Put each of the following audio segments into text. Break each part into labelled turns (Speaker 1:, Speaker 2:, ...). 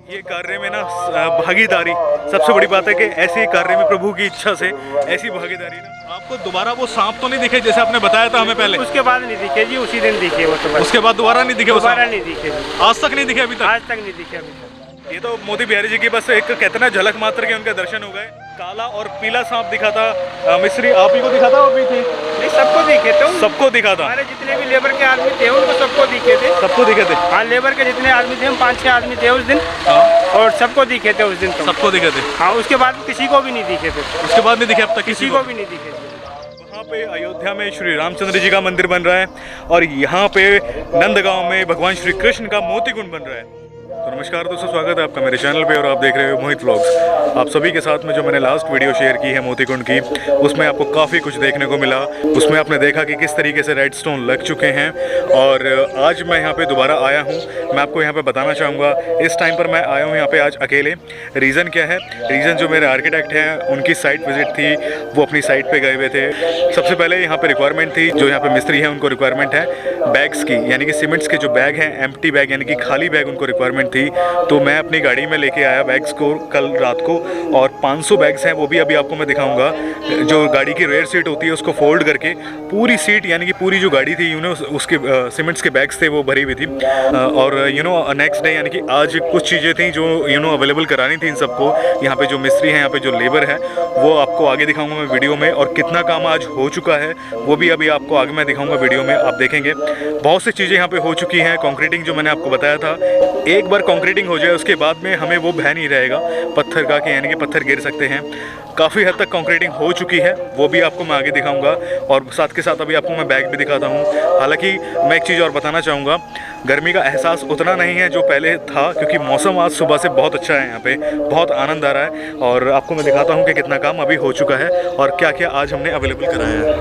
Speaker 1: ये कार्य में ना भागीदारी सबसे बड़ी बात है कि ऐसे कार्य में प्रभु की इच्छा से ऐसी भागीदारी ना। आपको दोबारा वो सांप तो नहीं दिखे जैसे आपने बताया था हमें पहले?
Speaker 2: उसके बाद नहीं दिखे जी, उसी दिन दिखे वो तो।
Speaker 1: उसके बाद दोबारा नहीं दिखे?
Speaker 2: दोबारा नहीं दिखे,
Speaker 1: आज तक नहीं दिखे? अभी तक
Speaker 2: आज तक नहीं दिखे अभी तक।
Speaker 1: ये तो मोती बिहारी जी की बस एक कहते ना झलक मात्र के उनके दर्शन हो गए। काला और पीला सांप दिखा था मिस्त्री, आप ही को दिखा था? वो भी थी
Speaker 2: नहीं, सबको दिखे थे।
Speaker 1: सबको दिखा था?
Speaker 2: हमारे जितने भी लेबर के आदमी थे उनको सबको दिखे थे।
Speaker 1: सबको दिखे थे?
Speaker 2: हाँ, लेबर के जितने आदमी थे, हम 5-6 आदमी थे उस दिन।
Speaker 1: हाँ।
Speaker 2: और सबको दिखे थे उस दिन तो।
Speaker 1: सबको दिखे थे?
Speaker 2: हाँ, उसके बाद किसी को भी नहीं दिखे थे।
Speaker 1: उसके बाद नहीं दिखे अब तक
Speaker 2: किसी को भी नहीं दिखे थे।
Speaker 1: वहाँ पे अयोध्या में श्री रामचंद्र जी का मंदिर बन रहा है और यहाँ पे नंदगांव में भगवान श्री कृष्ण का मोती कुंड बन रहा है। तो नमस्कार दोस्तों, स्वागत है आपका मेरे चैनल पे और आप देख रहे हो मोहित व्लॉग्स। आप सभी के साथ में जो मैंने लास्ट वीडियो शेयर की है मोती कुंड की, उसमें आपको काफ़ी कुछ देखने को मिला। उसमें आपने देखा कि किस तरीके से रेड स्टोन लग चुके हैं और आज मैं यहाँ पे दोबारा आया हूँ। मैं आपको यहाँ पे बताना चाहूँगा, इस टाइम पर मैं आया हूँ यहाँ पे आज अकेले। रीज़न क्या है? रीज़न जो मेरे आर्किटेक्ट हैं उनकी साइट विजिट थी, वो अपनी साइट पर गए हुए थे। सबसे पहले यहाँ पर रिक्वायरमेंट थी, जो यहाँ पर मिस्त्री हैं उनको रिक्वायरमेंट है बैग्स की, यानी कि सीमेंट्स के जो बैग हैं, एम्प्टी बैग यानी कि खाली बैग उनको रिक्वायरमेंट थी। तो मैं अपनी गाड़ी में लेके आया बैग्स को कल रात को, और 500 बैग्स हैं, वो भी अभी आपको मैं दिखाऊंगा। जो गाड़ी की रेयर सीट होती है उसको फोल्ड करके पूरी सीट यानी कि पूरी जो गाड़ी थी उसके सीमेंट्स के बैग्स थे वो भरी हुई थी। और नेक्स्ट डे यानी कि आज कुछ चीज़ें थी जो अवेलेबल करानी थी इन सबको। यहाँ पे जो मिस्त्री हैं, यहाँ पे जो लेबर है, वो आपको आगे दिखाऊंगा मैं वीडियो में, और कितना काम आज हो चुका है वो भी अभी आपको आगे मैं दिखाऊंगा वीडियो में, आप देखेंगे। बहुत सी चीज़ें यहाँ पे हो चुकी हैं। कॉन्क्रीटिंग जो मैंने आपको बताया था, एक बार कॉन्क्रीटिंग हो जाए उसके बाद में हमें वो भय नहीं रहेगा पत्थर का, कि यानी कि पत्थर गिर सकते हैं। काफ़ी हद तक कॉन्क्रीटिंग हो चुकी है, वो भी आपको मैं आगे दिखाऊंगा, और साथ के साथ अभी आपको मैं बैग भी दिखाता हूँ। हालांकि मैं एक चीज़ और बताना चाहूँगा, गर्मी का एहसास उतना नहीं है जो पहले था, क्योंकि मौसम आज सुबह से बहुत अच्छा है, यहाँ पे बहुत आनंद आ रहा है। और आपको मैं दिखाता हूँ कि कितना काम अभी हो चुका है और क्या क्या आज हमने अवेलेबल कराया है।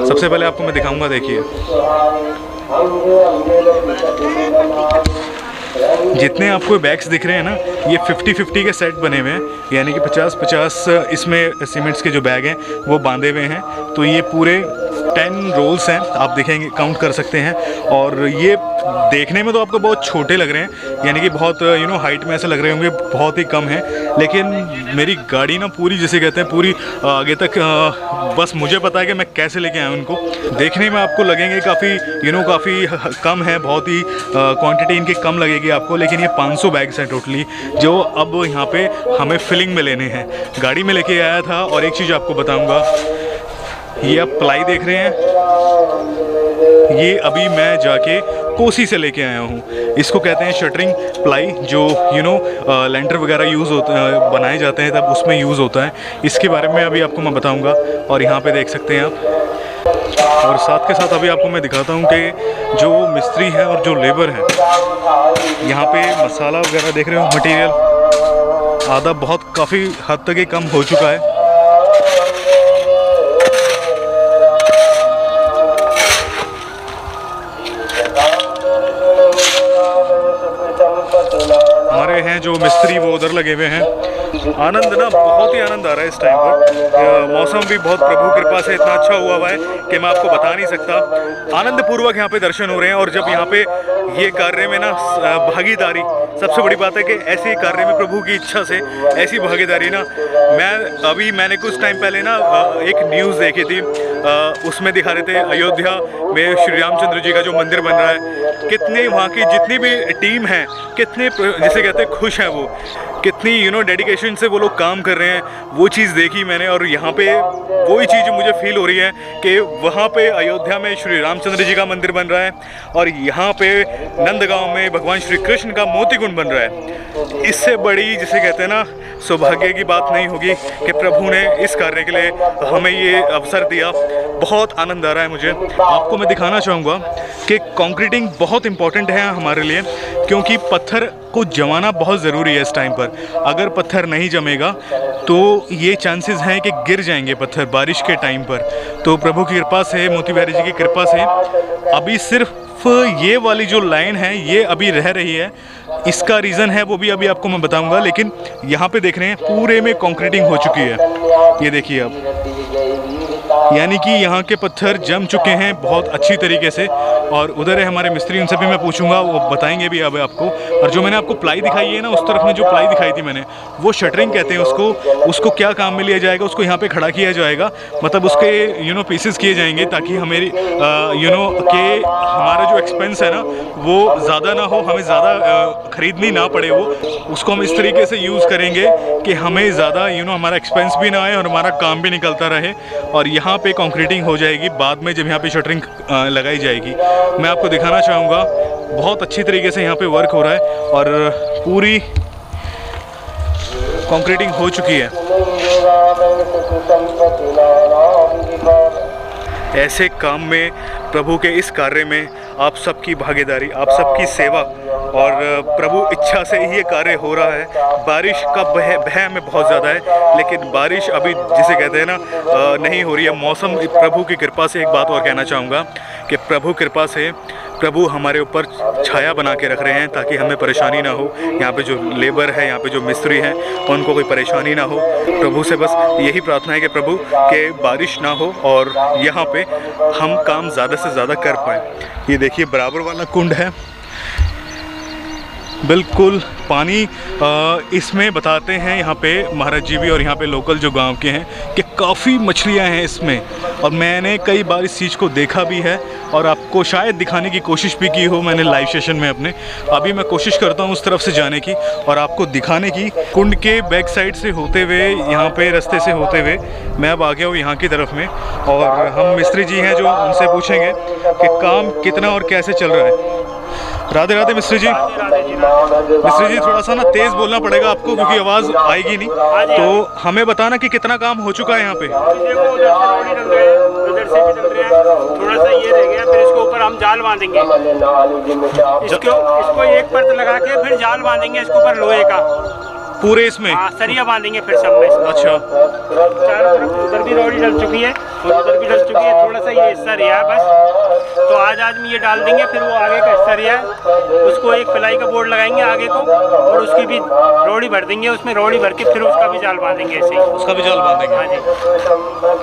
Speaker 1: सबसे पहले आपको मैं दिखाऊँगा, देखिए जितने आपको बैग्स दिख रहे हैं ना, ये 50-50 के सेट बने हुए हैं, यानी कि 50-50 इसमें सीमेंट्स के जो बैग हैं वो बांधे हुए हैं। तो ये पूरे 10 रोल्स हैं, आप देखेंगे, काउंट कर सकते हैं। और ये देखने में तो आपको बहुत छोटे लग रहे हैं, यानी कि बहुत हाइट में ऐसे लग रहे होंगे बहुत ही कम है, लेकिन मेरी गाड़ी ना पूरी, जिसे कहते हैं, पूरी आगे तक बस मुझे पता है कि मैं कैसे लेके आया उनको। देखने में आपको लगेंगे काफ़ी काफ़ी कम है, बहुत ही क्वांटिटी इनकी कम लगेगी आपको, लेकिन ये 500 बैग्स हैं टोटली, जो अब यहाँ पे हमें फिलिंग में लेने हैं। गाड़ी में लेके आया था। और एक चीज़ आपको बताऊँगा, ये आप प्लाई देख रहे हैं, ये अभी मैं जाके कोसी से लेके आया हूँ। इसको कहते हैं शटरिंग प्लाई, जो लेंटर वगैरह यूज़ होता बनाए जाते हैं तब उसमें यूज़ होता है। इसके बारे में अभी आपको मैं बताऊँगा। और यहाँ पे देख सकते हैं आप, और साथ के साथ अभी आपको मैं दिखाता हूँ कि जो मिस्त्री हैं और जो लेबर हैं, यहाँ पे मसाला वगैरह देख रहे हो, मटेरियल आधा बहुत काफ़ी हद तक ही कम हो चुका है। हमारे हैं जो मिस्त्री वो उधर लगे हुए हैं। आनंद ना, बहुत ही आनंद आ रहा है इस टाइम पर। मौसम भी बहुत प्रभु कृपा से इतना अच्छा हुआ है कि मैं आपको बता नहीं सकता। आनंद पूर्वक यहाँ पे दर्शन हो रहे हैं। और जब यहाँ पे ये कार्य में ना भागीदारी सबसे बड़ी बात है कि ऐसे कार्य में प्रभु की इच्छा से ऐसी भागीदारी ना, मैंने कुछ टाइम पहले ना एक न्यूज़ देखी थी, उसमें दिखा रहे थे अयोध्या में श्री रामचंद्र जी का जो मंदिर बन रहा है, कितने वहाँ की जितनी भी टीम है, कितने जिसे कहते हैं खुश हैं वो, कितनी डेडिकेशन से वो लोग काम कर रहे हैं, वो चीज़ देखी मैंने। और यहाँ पे वही चीज़ मुझे फील हो रही है कि वहाँ पे अयोध्या में श्री रामचंद्र जी का मंदिर बन रहा है और यहाँ पे नंदगांव में भगवान श्री कृष्ण का मोती कुंड बन रहा है। इससे बड़ी, जिसे कहते हैं ना, सौभाग्य की बात नहीं होगी कि प्रभु ने इस कार्य के लिए हमें ये अवसर दिया। बहुत आनंद आ रहा है मुझे। आपको मैं दिखाना चाहूँगा कि कंक्रीटिंग बहुत इम्पॉर्टेंट है हमारे लिए, क्योंकि पत्थर को जमाना बहुत ज़रूरी है इस टाइम पर। अगर पत्थर नहीं जमेगा तो ये चांसेस हैं कि गिर जाएंगे पत्थर बारिश के टाइम पर। तो प्रभु की कृपा से, मोती बिहारी जी की कृपा से अभी सिर्फ ये वाली जो लाइन है ये अभी रह रही है। इसका रीज़न है वो भी अभी आपको मैं बताऊंगा, लेकिन यहाँ पे देख रहे हैं पूरे में कंक्रीटिंग हो चुकी है। ये देखिए आप, यानी कि यहाँ के पत्थर जम चुके हैं बहुत अच्छी तरीके से। और उधर है हमारे मिस्त्री, उनसे भी मैं पूछूंगा, वो बताएंगे भी अब आपको। और जो मैंने आपको प्लाई दिखाई है ना, उस तरफ में जो प्लाई दिखाई थी मैंने, वो शटरिंग कहते हैं उसको क्या काम में लिया जाएगा, उसको यहाँ पे खड़ा किया जाएगा, मतलब उसके पीसेस किए जाएंगे ताकि हमें कि हमारा जो एक्सपेंस है ना वो ज़्यादा ना हो, हमें ज़्यादा ख़रीदनी ना पड़े, वो उसको हम इस तरीके से यूज़ करेंगे कि हमें ज़्यादा हमारा एक्सपेंस भी ना आए और हमारा काम भी निकलता रहे। और यहाँ पे कंक्रीटिंग हो जाएगी बाद में, जब यहाँ पे शटरिंग लगाई जाएगी। मैं आपको दिखाना चाहूँगा, बहुत अच्छी तरीके से यहाँ पे वर्क हो रहा है और पूरी कंक्रीटिंग हो चुकी है। ऐसे काम में, प्रभु के इस कार्य में आप सबकी भागीदारी, आप सबकी सेवा और प्रभु इच्छा से ही ये कार्य हो रहा है। बारिश का भय में बहुत ज़्यादा है, लेकिन बारिश अभी जिसे कहते हैं ना नहीं हो रही है। मौसम प्रभु की कृपा से, एक बात और कहना चाहूँगा कि प्रभु कृपा से प्रभु हमारे ऊपर छाया बना के रख रहे हैं ताकि हमें परेशानी ना हो। यहाँ पे जो लेबर है, यहाँ पे जो मिस्त्री हैं, उनको कोई परेशानी ना हो। प्रभु से बस यही प्रार्थना है कि प्रभु के बारिश ना हो और यहाँ पे हम काम ज़्यादा से ज़्यादा कर पाएँ। ये देखिए बराबर वाला कुंड है, बिल्कुल पानी इसमें बताते हैं यहाँ पे महाराज जी भी और यहाँ पे लोकल जो गांव के हैं कि काफ़ी मछलियाँ हैं इसमें। और मैंने कई बार इस चीज़ को देखा भी है और आपको शायद दिखाने की कोशिश भी की हो मैंने लाइव सेशन में अपने। अभी मैं कोशिश करता हूँ उस तरफ से जाने की और आपको दिखाने की। कुंड के बैक साइड से होते हुए, यहाँ पे रास्ते से होते हुए मैं अब आ गया हूँ यहाँ की तरफ में। और हम मिस्त्री जी हैं जो उनसे पूछेंगे कि काम कितना और कैसे चल रहा है। राधे राधे मिस्त्री जी। मिस्त्री जी थोड़ा सा ना तेज़ बोलना पड़ेगा आपको क्योंकि आवाज़ आएगी नहीं, तो हमें बताना कि कितना काम हो चुका है यहाँ पे।
Speaker 2: थोड़ा सा ये रह गया, फिर इसके ऊपर हम जाल बांधेंगे। इसको एक परत लगा के फिर जाल बांधेंगे इसके ऊपर लोहे का
Speaker 1: पूरे इसमें।
Speaker 2: हाँ, सरिया बांधेंगे फिर सब में।
Speaker 1: अच्छा,
Speaker 2: चारों तरफ उधर भी रोड़ी डल चुकी है और उधर भी डल चुकी है, थोड़ा सा ये हिस्सा रिया है बस। तो आज में ये डाल देंगे, फिर वो आगे का हिस्सा रिया है उसको एक प्लाई का बोर्ड लगाएंगे आगे को और उसकी भी रोड़ी भर देंगे, उसमें रोड़ी भर के फिर उसका भी जाल बांधेंगे। ऐसे ही
Speaker 1: उसका भी जाल बांधेंगे।
Speaker 2: हाँ जी।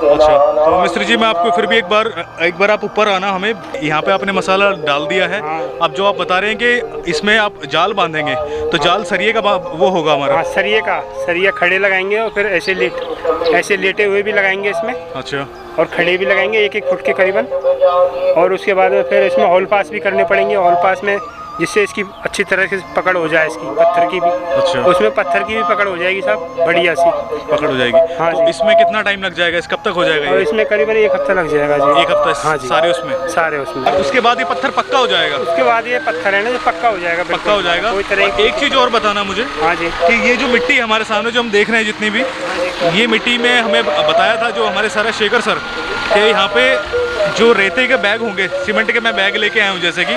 Speaker 1: अच्छा, तो मिस्त्री जी मैं आपको फिर भी एक बार आप ऊपर आना, हमें यहाँ पे आपने मसाला डाल दिया है। अब जो आप बता रहे हैं कि इसमें आप जाल बांधेंगे, तो जाल सरिये का वो होगा हमारा।
Speaker 2: सरिया खड़े लगाएंगे और फिर ऐसे लेटे हुए भी लगाएंगे इसमें।
Speaker 1: अच्छा,
Speaker 2: और खड़े भी लगाएंगे 1-1 फुट के करीबन। और उसके बाद में फिर इसमें हॉल पास भी करने पड़ेंगे, हॉल पास में जिससे इसकी अच्छी तरह से पकड़ हो जाए, इसकी पत्थर की भी।
Speaker 1: अच्छा,
Speaker 2: उसमें पत्थर की भी पकड़ हो जाएगी साहब, बढ़िया सी
Speaker 1: पकड़ हो जाएगी।
Speaker 2: हाँ
Speaker 1: तो इसमें कितना टाइम लग जाएगा, इस कब तक हो जाएगा?
Speaker 2: और इसमें करीबन 1 हफ्ता लग जाएगा जी।
Speaker 1: 1 हफ्ता?
Speaker 2: हाँ जी, सारे उसमें।
Speaker 1: और उसके बाद ये पत्थर पक्का हो जाएगा?
Speaker 2: उसके बाद ये पत्थर है ना जो पक्का हो जाएगा।
Speaker 1: पक्का हो जाएगा।
Speaker 2: कोई तरह
Speaker 1: एक चीज़ और बताना मुझे।
Speaker 2: हाँ जी,
Speaker 1: कि ये जो मिट्टी हमारे सामने जो हम देख रहे हैं जितनी भी, ये मिट्टी में हमें बताया था जो हमारे सारा शेखर सर कि यहाँ पे जो रेते के बैग होंगे, सीमेंट के मैं बैग लेके आया हूँ जैसे कि,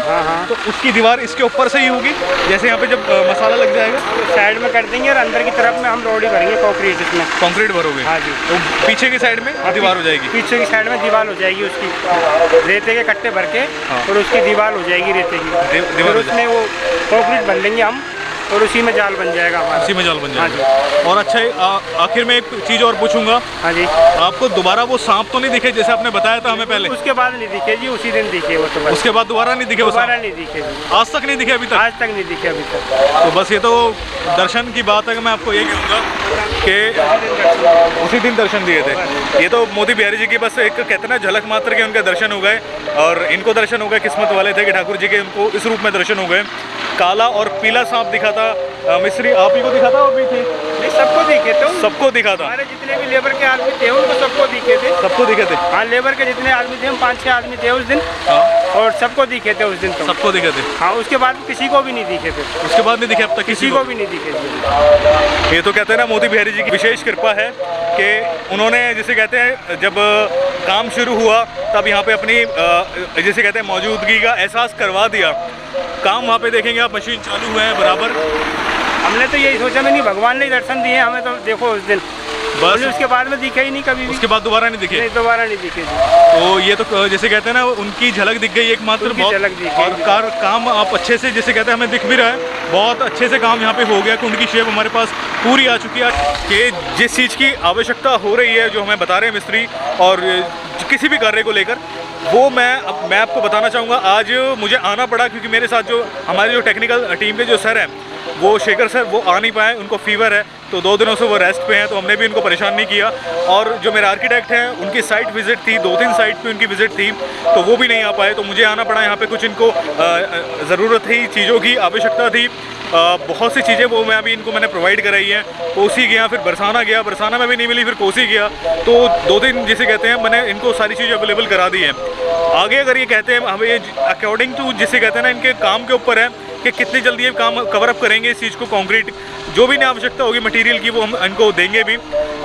Speaker 1: तो उसकी दीवार इसके ऊपर से ही होगी जैसे यहाँ पे जब मसाला लग जाएगा
Speaker 2: साइड में कर देंगे और अंदर की तरफ में हम रोड़ी भरेंगे कंक्रीट, इसमें कंक्रीट
Speaker 1: भरोगे।
Speaker 2: हाँ जी,
Speaker 1: तो पीछे की साइड में दीवार हो जाएगी।
Speaker 2: पीछे की साइड में दीवार हो जाएगी उसकी, रेते के कट्टे भर के और उसकी दीवार हो जाएगी रेते की। फिर उसमें वो कंक्रीट भर लेंगे हम और उसी में जाल बन जाएगा हमारा।
Speaker 1: उसी में जाल बन जाएगा। और अच्छा, आखिर में एक चीज़ और पूछूंगा।
Speaker 2: हाँ जी,
Speaker 1: आपको दोबारा वो सांप तो नहीं दिखे जैसे आपने बताया था हमें पहले?
Speaker 2: उसके बाद नहीं दिखे जी, उसी दिन दिखे वो। तो
Speaker 1: उसके बाद दोबारा नहीं दिखे?
Speaker 2: दोबारा नहीं दिखे जी,
Speaker 1: आज तक नहीं दिखे? अभी तक?
Speaker 2: आज तक नहीं दिखे अभी तक।
Speaker 1: तो बस ये तो दर्शन की बात है कि मैं आपको ये कहूँगा कि उसी दिन दर्शन दिए थे। ये तो मोदी बिहारी जी की बस एक कहते हैं ना झलक मात्र के उनके दर्शन हो गए और इनको दर्शन हो गए, किस्मत वाले थे कि ठाकुर जी के उनको इस रूप में दर्शन हो गए। काला और पीला सांप दिखा था मिस्त्री, आप ही को दिखा था? वो भी थी?
Speaker 2: नहीं, सबको दिखे थे।
Speaker 1: सबको दिखा था?
Speaker 2: हमारे जितने भी लेबर के आदमी थे उनको सबको दिखे थे।
Speaker 1: सबको दिखे थे?
Speaker 2: हाँ, लेबर के जितने आदमी थे, हम 5-6 आदमी थे उस दिन।
Speaker 1: हाँ,
Speaker 2: और सबको दिखे थे उस दिन। तो
Speaker 1: सबको दिखे थे?
Speaker 2: हाँ, उसके बाद किसी को भी नहीं दिखे थे।
Speaker 1: उसके बाद नहीं दिखे अब तक
Speaker 2: किसी को भी नहीं दिखे।
Speaker 1: ये तो कहते हैं ना मोदी बिहारी जी की विशेष कृपा है कि उन्होंने जिसे कहते हैं जब काम शुरू हुआ तब यहाँ पे अपनी जिसे कहते हैं मौजूदगी का एहसास करवा दिया। काम वहाँ पे देखेंगे आप, मशीन चालू हुए हैं बराबर।
Speaker 2: हमने तो यही सोचा, नहीं भगवान ने दर्शन दिए हमें। तो देखो उस दिन बोले उसके बाद में दिखे ही नहीं कभी भी।
Speaker 1: उसके बाद दोबारा नहीं दिखे?
Speaker 2: नहीं, दोबारा नहीं दिखे।
Speaker 1: तो ये तो जैसे कहते हैं ना, उनकी झलक दिख गई एकमात्र, बहुत
Speaker 2: झलक दिख गई।
Speaker 1: और काम आप अच्छे से, जैसे कहते हैं, हमें दिख भी रहा है, बहुत अच्छे से काम यहाँ पे हो गया। कुंड की शेप हमारे पास पूरी आ चुकी है कि जिस चीज़ की आवश्यकता हो रही है, जो हमें बता रहे हैं मिस्त्री, और किसी भी कार्य को लेकर, वो मैं आपको बताना चाहूँगा। आज मुझे आना पड़ा क्योंकि मेरे साथ जो हमारे जो टेक्निकल टीम के जो सर हैं, वो शेखर सर, वो आ नहीं पाए, उनको फीवर है, तो 2 दिनों से वो रेस्ट पे हैं, तो हमने भी उनको परेशान नहीं किया। और जो मेरे आर्किटेक्ट हैं, उनकी साइट विज़िट थी, 2-3 साइट पे उनकी विज़िट थी, तो वो भी नहीं आ पाए, तो मुझे आना पड़ा। यहाँ पे कुछ इनको ज़रूरत थी, चीज़ों की आवश्यकता थी, बहुत सी चीज़ें वो मैंने प्रोवाइड कराई हैं। कोसी गया, फिर बरसाना गया, बरसाना में भी नहीं मिली, फिर कोसी गया, तो 2 दिन जिसे कहते हैं, मैंने इनको सारी चीज़ अवेलेबल करा दी है। आगे अगर ये कहते हैं, हमें अकॉर्डिंग टू जिसे कहते हैं ना, इनके काम के ऊपर है कि कितनी जल्दी ये काम कवर अप करेंगे इस चीज़ को। कंक्रीट जो भी आवश्यकता होगी मटेरियल की, वो हम इनको देंगे भी।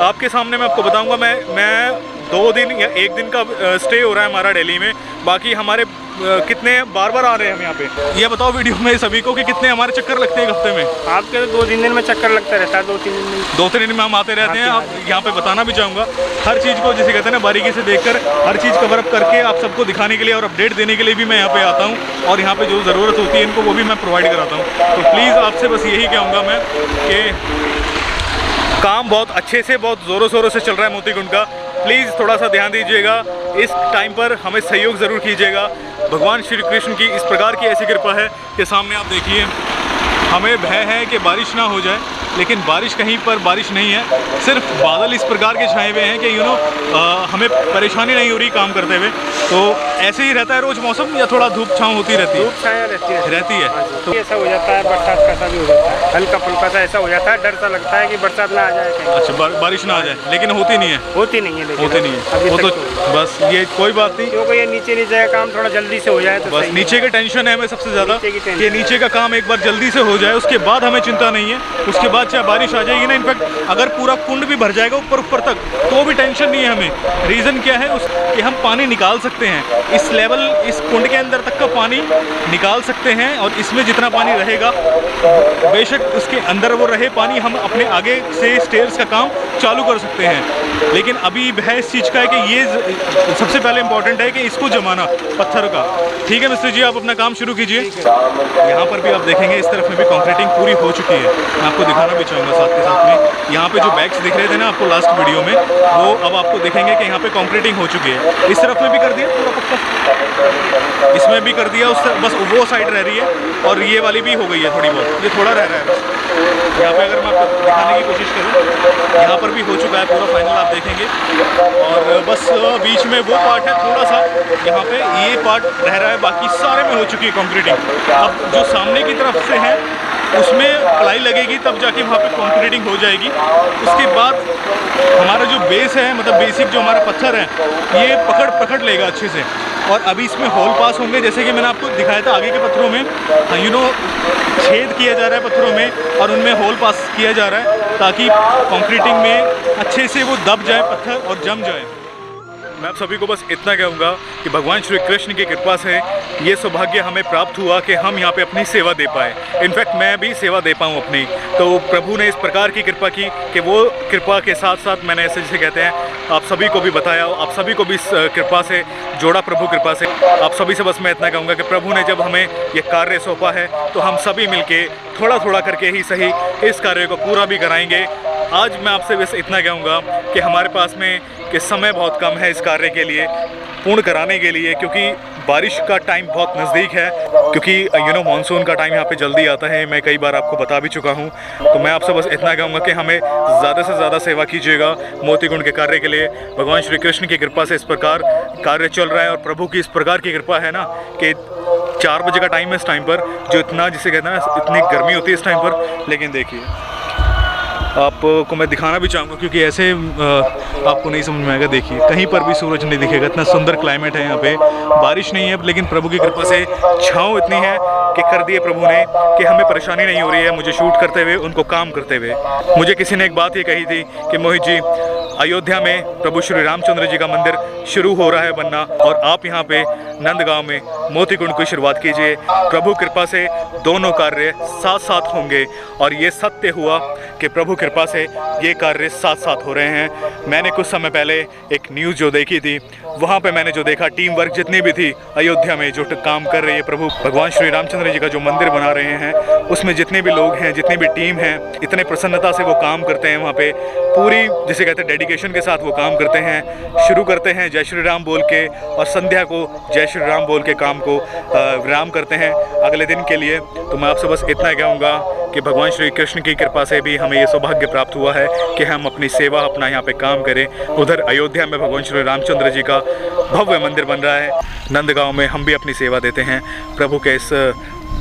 Speaker 1: आपके सामने मैं आपको बताऊंगा, मैं 2 दिन या 1 दिन का स्टे हो रहा है हमारा दिल्ली में। बाकी हमारे कितने बार आ रहे हैं हम यहाँ पे, ये बताओ वीडियो में सभी को कि कितने हमारे चक्कर लगते हैं एक हफ्ते में?
Speaker 2: आपके तो 2-3 दिन में चक्कर लगता रहता है, 2-3 दिन में।
Speaker 1: 2-3 दिन में हम आते रहते हैं। आप यहाँ पे बताना भी चाहूँगा, हर चीज़ को जिसे कहते हैं ना, बारीकी से देखकर हर चीज़ कवर अप करके आप सबको दिखाने के लिए और अपडेट देने के लिए भी मैं यहाँ पे आता हूँ, और यहाँ पे जो ज़रूरत होती है इनको, वो भी मैं प्रोवाइड कराता हूँ। तो प्लीज़ आपसे बस यही कहूँगा मैं कि काम बहुत अच्छे से, बहुत ज़ोरों शोरों से चल रहा है मोतीकुंड का। प्लीज़ थोड़ा सा ध्यान दीजिएगा, इस टाइम पर हमें सहयोग ज़रूर कीजिएगा। भगवान श्री कृष्ण की इस प्रकार की ऐसी कृपा है कि सामने आप देखिए, हमें भय है कि बारिश ना हो जाए, लेकिन बारिश कहीं पर बारिश नहीं है, सिर्फ बादल इस प्रकार के छाए हुए हैं कि हमें परेशानी नहीं हो रही काम करते हुए। तो ऐसे ही रहता है रोज़ मौसम, या थोड़ा धूप छाँव होती रहती है?
Speaker 2: धूप छाया रहती है।
Speaker 1: तो
Speaker 2: ऐसा हो जाता है, बरसात का सा भी हो जाता है, हल्का फुल्का सा ऐसा हो जाता है, डर सा लगता है कि बरसात ना आ जाए कहीं।
Speaker 1: अच्छा, बारिश ना आ जाए, लेकिन होती नहीं है?
Speaker 2: होती नहीं है,
Speaker 1: होती नहीं है, वो तो बस ये कोई बात नहीं,
Speaker 2: क्योंकि ये नीचे जाए काम थोड़ा जल्दी से हो जाए तो
Speaker 1: बस नीचे की टेंशन है हमें सबसे ज़्यादा, कि नीचे का काम एक बार जल्दी से हो जाए, उसके बाद हमें चिंता नहीं है। उसके बाद चाहे बारिश आ जाएगी ना, इनफैक्ट अगर पूरा कुंड भी भर जाएगा ऊपर तक, तो भी टेंशन नहीं है हमें। रीज़न क्या है कि हम पानी निकाल सकते हैं, इस लेवल, इस कुंड के अंदर तक का पानी निकाल सकते हैं, और इसमें जितना पानी रहेगा, बेशक उसके अंदर वो रहे पानी, हम अपने आगे से स्टेयर्स का काम चालू कर सकते हैं। लेकिन अभी भय इस चीज़ का है कि ये सबसे पहले इंपॉर्टेंट है कि इसको जमाना पत्थर का। ठीक है मिस्टर जी, आप अपना काम शुरू कीजिए। यहाँ पर भी आप देखेंगे, इस तरफ में भी कंक्रीटिंग पूरी हो चुकी है। मैं आपको दिखाना भी चाहूँगा साथ के साथ में, यहाँ पे जो बैग्स दिख रहे थे ना आपको लास्ट वीडियो में, वो अब आपको दिखेंगे कि यहाँ पे कंक्रीटिंग हो चुकी है। इस तरफ में भी कर दिया पूरा पक्का, इसमें भी कर दिया, उस तरफ बस वो साइड रह रही है, और ये वाली भी हो गई है थोड़ी बहुत, ये थोड़ा रह रहा है बस। यहाँ पे अगर मैं आपको दिखाने की कोशिश करूँ, यहाँ पर भी हो चुका है पूरा फाइनल, आप देखेंगे। और बस बीच में वो पार्ट है थोड़ा सा, यहाँ पे ये पार्ट रह रहा है, बाकी सारे में हो चुकी है कंक्रीटिंग। अब जो सामने की तरफ से है उसमें प्लाई लगेगी, तब जाके वहाँ पे कंक्रीटिंग हो जाएगी। उसके बाद हमारा जो बेस है, मतलब बेसिक जो हमारा पत्थर है, ये पकड़ लेगा अच्छे से। और अभी इसमें होल पास होंगे, जैसे कि मैंने आपको दिखाया था आगे के पत्थरों में, छेद किया जा रहा है पत्थरों में, और उनमें होल पास किया जा रहा है, ताकि कंक्रीटिंग में अच्छे से वो दब जाए पत्थर और जम जाए। मैं आप सभी को बस इतना कहूँगा कि भगवान श्री कृष्ण की कृपा से ये सौभाग्य हमें प्राप्त हुआ कि हम यहाँ पे अपनी सेवा दे पाए। इनफैक्ट मैं भी सेवा दे पाऊँ अपनी, तो प्रभु ने इस प्रकार की कृपा की कि वो कृपा के साथ साथ मैंने ऐसे जैसे कहते हैं, आप सभी को भी बताया, आप सभी को भी इस कृपा से जोड़ा, प्रभु कृपा से। आप सभी से बस मैं इतना कहूँगा कि प्रभु ने जब हमें ये कार्य सौंपा है, तो हम सभी मिलके थोड़ा थोड़ा करके ही सही इस कार्य को पूरा भी कराएंगे। आज मैं आपसे बस इतना कहूँगा कि हमारे पास में कि समय बहुत कम है इस कार्य के लिए, पूर्ण कराने के लिए, क्योंकि बारिश का टाइम बहुत नज़दीक है, क्योंकि मानसून का टाइम यहाँ पे जल्दी आता है। मैं कई बार आपको बता भी चुका हूँ। तो मैं आपसे बस इतना कहूँगा कि हमें ज़्यादा से ज़्यादा सेवा कीजिएगा मोतीकुंड के कार्य के लिए। भगवान श्री कृष्ण की कृपा से इस प्रकार कार्य चल रहा है, और प्रभु की इस प्रकार की कृपा है ना कि 4 बजे का टाइम है इस टाइम पर, जो इतना जिसे कहते हैं ना, इतनी गर्मी होती है इस टाइम पर। लेकिन देखिए, आपको मैं दिखाना भी चाहूँगा, क्योंकि ऐसे आपको नहीं समझ में आएगा। देखिए, कहीं पर भी सूरज नहीं दिखेगा, इतना सुंदर क्लाइमेट है यहाँ पे। बारिश नहीं है, लेकिन प्रभु की कृपा से छाँव इतनी है कि कर दिए प्रभु ने कि हमें परेशानी नहीं हो रही है मुझे शूट करते हुए, उनको काम करते हुए। मुझे किसी ने एक बात ये कही थी कि मोहित जी, अयोध्या में प्रभु श्री रामचंद्र जी का मंदिर शुरू हो रहा है बनना, और आप यहाँ पे नंदगांव में मोती कुंड की शुरुआत कीजिए। प्रभु कृपा से दोनों कार्य साथ साथ होंगे, और ये सत्य हुआ कि प्रभु कृपा से ये कार्य साथ साथ हो रहे हैं। मैंने कुछ समय पहले एक न्यूज़ जो देखी थी, वहाँ पे मैंने जो देखा, टीम वर्क जितनी भी थी अयोध्या में जो काम कर रही है, प्रभु भगवान श्री रामचंद्र जी का जो मंदिर बना रहे हैं, उसमें जितने भी लोग हैं, जितनी भी टीम है, इतने प्रसन्नता से वो काम करते हैं। वहाँ पे पूरी जिसे कहते हैं डेडिकेशन के साथ वो काम करते हैं। शुरू करते हैं जय श्री राम बोल के, और संध्या को जय श्री राम बोल के काम को विराम करते हैं अगले दिन के लिए। तो मैं आपसे बस इतना कहूँगा कि भगवान श्री कृष्ण की कृपा से भी हमें ये सौभाग्य प्राप्त हुआ है कि हम अपनी सेवा अपना यहाँ पे काम करें। उधर अयोध्या में भगवान श्री रामचंद्र जी का भव्य मंदिर बन रहा है, नंदगांव में हम भी अपनी सेवा देते हैं। प्रभु के इस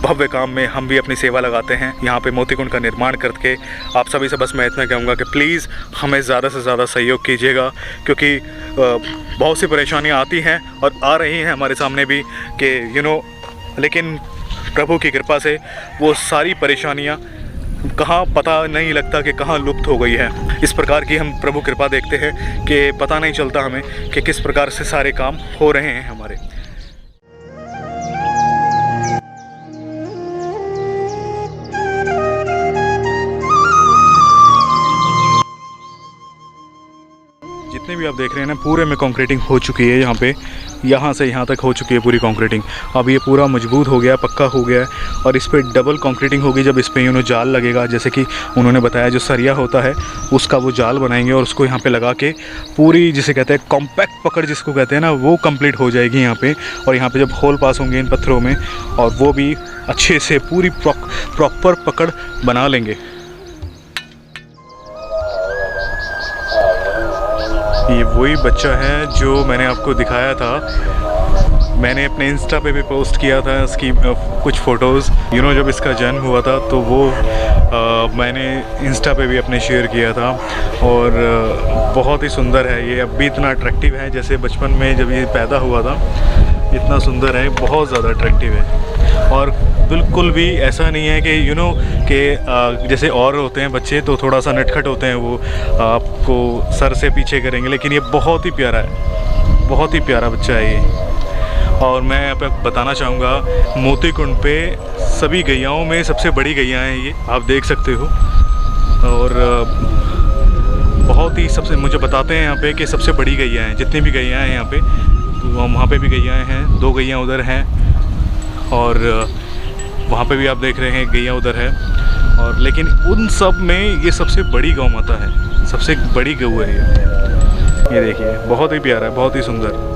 Speaker 1: भव्य काम में हम भी अपनी सेवा लगाते हैं, यहाँ पे मोती कुंड का निर्माण करके। आप सभी से बस मैं इतना कहूँगा कि प्लीज़ हमें ज़्यादा से ज़्यादा सहयोग कीजिएगा, क्योंकि बहुत सी परेशानियाँ आती हैं और आ रही हैं हमारे सामने भी कि लेकिन प्रभु की कृपा से वो सारी परेशानियाँ कहाँ पता नहीं लगता कि कहाँ लुप्त हो गई है। इस प्रकार की हम प्रभु कृपा देखते हैं कि पता नहीं चलता हमें कि किस प्रकार से सारे काम हो रहे हैं हमारे। जितने भी आप देख रहे हैं ना, पूरे में कंक्रीटिंग हो चुकी है। यहाँ से यहाँ तक हो चुकी है पूरी कंक्रीटिंग। अब ये पूरा मजबूत हो गया, पक्का हो गया है, और इस पर डबल कंक्रीटिंग होगी जब इस पर जाल लगेगा। जैसे कि उन्होंने बताया, जो सरिया होता है उसका वो जाल बनाएंगे और उसको यहाँ पे लगा के पूरी जिसे कहते हैं कॉम्पैक्ट पकड़ जिसको कहते हैं ना, वो कंप्लीट हो जाएगी यहाँ पे। और यहाँ पे जब होल पास होंगे इन पत्थरों में, और वो भी अच्छे से पूरी प्रॉपर पकड़ बना लेंगे। ये वही बच्चा है जो मैंने आपको दिखाया था। मैंने अपने इंस्टा पे भी पोस्ट किया था इसकी कुछ फ़ोटोज़। जब इसका जन्म हुआ था तो वो मैंने इंस्टा पे भी अपने शेयर किया था, और बहुत ही सुंदर है ये। अब भी इतना अट्रैक्टिव है जैसे बचपन में जब ये पैदा हुआ था, इतना सुंदर है, बहुत ज़्यादा अट्रैक्टिव है। और बिल्कुल भी ऐसा नहीं है कि कि जैसे और होते हैं बच्चे तो थोड़ा सा नटखट होते हैं, वो आपको सर से पीछे करेंगे, लेकिन ये बहुत ही प्यारा है, बहुत ही प्यारा बच्चा है ये। और मैं आप बताना चाहूँगा, मोती कुंड पे सभी गैयाओं में सबसे बड़ी गैया हैं ये, आप देख सकते हो। और बहुत ही सबसे मुझे बताते हैं यहाँ पे कि सबसे बड़ी गैया हैं, जितनी भी गैया हैं यहाँ पे, तो वहाँ पे भी गैया हैं, 2 गैया उधर हैं, और वहाँ पे भी आप देख रहे हैं गैया उधर है। और लेकिन उन सब में ये सबसे बड़ी गौ माता है, सबसे बड़ी गऊ है ये देखिए, बहुत ही प्यारा है, बहुत ही सुंदर।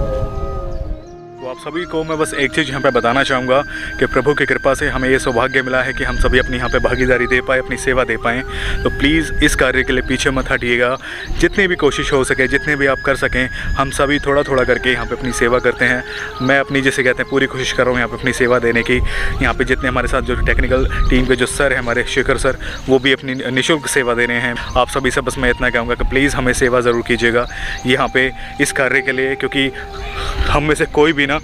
Speaker 1: तो आप सभी को मैं बस एक चीज़ यहाँ पे बताना चाहूँगा कि प्रभु की कृपा से हमें ये सौभाग्य मिला है कि हम सभी अपनी यहाँ पे भागीदारी दे पाए, अपनी सेवा दे पाएँ। तो प्लीज़ इस कार्य के लिए पीछे मत हटिएगा। जितनी भी कोशिश हो सके, जितने भी आप कर सकें, हम सभी थोड़ा थोड़ा करके यहाँ पे अपनी सेवा करते हैं। मैं अपनी जैसे कहते हैं पूरी कोशिश कर रहा हूँ यहाँ पे अपनी सेवा देने की। यहाँ पे जितने हमारे साथ जो टेक्निकल टीम के जो सर हैं हमारे, शेखर सर, वो भी अपनी निःशुल्क सेवा दे रहे हैं। आप सभी से बस मैं इतना कहूँगा कि प्लीज़ हमें सेवा ज़रूर कीजिएगा यहाँ पे इस कार्य के लिए, क्योंकि हम में से कोई भी ना,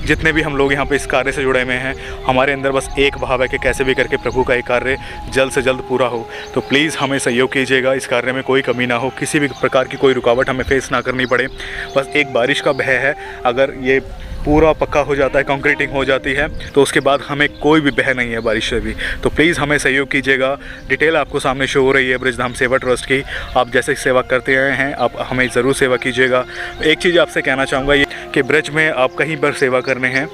Speaker 1: जितने भी हम लोग यहाँ पे इस कार्य से जुड़े हुए हैं, हमारे अंदर बस एक भाव है कि कैसे भी करके प्रभु का ये कार्य जल्द से जल्द पूरा हो। तो प्लीज़ हमें सहयोग कीजिएगा, इस कार्य में कोई कमी ना हो, किसी भी प्रकार की कोई रुकावट हमें फेस ना करनी पड़े। बस एक बारिश का भय है, अगर ये पूरा पक्का हो जाता है, कंक्रीटिंग हो जाती है, तो उसके बाद हमें कोई भी भय नहीं है बारिश से भी। तो प्लीज़ हमें सहयोग कीजिएगा। डिटेल आपको सामने शो हो रही है ब्रजधाम सेवा ट्रस्ट की। आप जैसे सेवा करते आए हैं, आप हमें ज़रूर सेवा कीजिएगा। एक चीज़ आपसे कहना चाहूँगा ये कि ब्रज में आप कहीं पर सेवा करने हैं,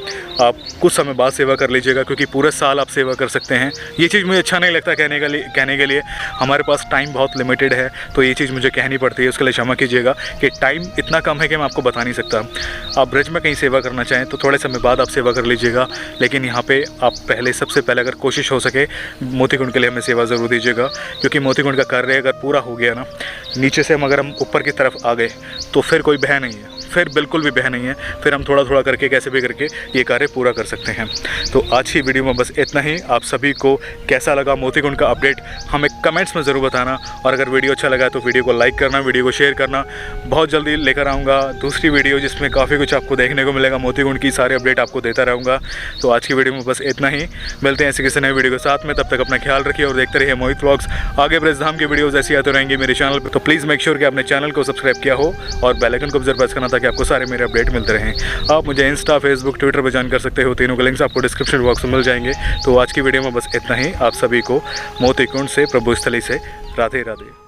Speaker 1: आप कुछ समय बाद सेवा कर लीजिएगा, क्योंकि पूरे साल आप सेवा कर सकते हैं। ये चीज़ मुझे अच्छा नहीं लगता कहने के लिए हमारे पास टाइम बहुत लिमिटेड है, तो ये चीज़ मुझे कहनी पड़ती है। उसके लिए क्षमा कीजिएगा कि टाइम इतना कम है कि मैं आपको बता नहीं सकता। आप ब्रज में कहीं सेवा करना चाहें तो थोड़े समय बाद आप सेवा कर लीजिएगा, लेकिन यहाँ पे आप सबसे पहले अगर कोशिश हो सके मोती कुंड के लिए हमें सेवा ज़रूर दीजिएगा, क्योंकि मोती कुंड का कार्य अगर पूरा हो गया ना, नीचे से अगर हम ऊपर की तरफ आ गए तो फिर कोई भय नहीं है। फिर बिल्कुल भी भय नहीं है, फिर हम थोड़ा थोड़ा करके कैसे भी करके ये कार्य पूरा कर सकते हैं। तो आज की वीडियो में बस इतना ही। आप सभी को कैसा लगा मोतीकुंड का अपडेट हमें कमेंट्स में ज़रूर बताना, और अगर वीडियो अच्छा लगा तो वीडियो को लाइक करना, वीडियो को शेयर करना। बहुत जल्दी लेकर आऊँगा दूसरी वीडियो जिसमें काफ़ी कुछ आपको देखने को मिलेगा, मोतीकुंड की सारे अपडेट आपको देता रहूँगा। तो आज की वीडियो में बस इतना ही, मिलते हैं ऐसे किसी नए वीडियो के साथ में। तब तक अपना ख्याल रखिए और देखते रहिए मोहित व्लॉग्स। आगे ब्रजधाम की वीडियोस ऐसी आते रहेंगी मेरे चैनल पे, तो प्लीज़ मेक श्योर कि आपने चैनल को सब्सक्राइब किया हो और बेल आइकन को जरूर प्रेस करना ताकि आपको सारे मेरे अपडेट मिलते रहें। आप मुझे इंस्टा, फेसबुक, ट्विटर पर ज्वाइन कर सकते हो, तीनों के लिंक्स आपको डिस्क्रिप्शन बॉक्स में मिल जाएंगे। तो आज की वीडियो में बस इतना ही। आप सभी को मोतीकुंड से, प्रभु स्थली से राधे राधे।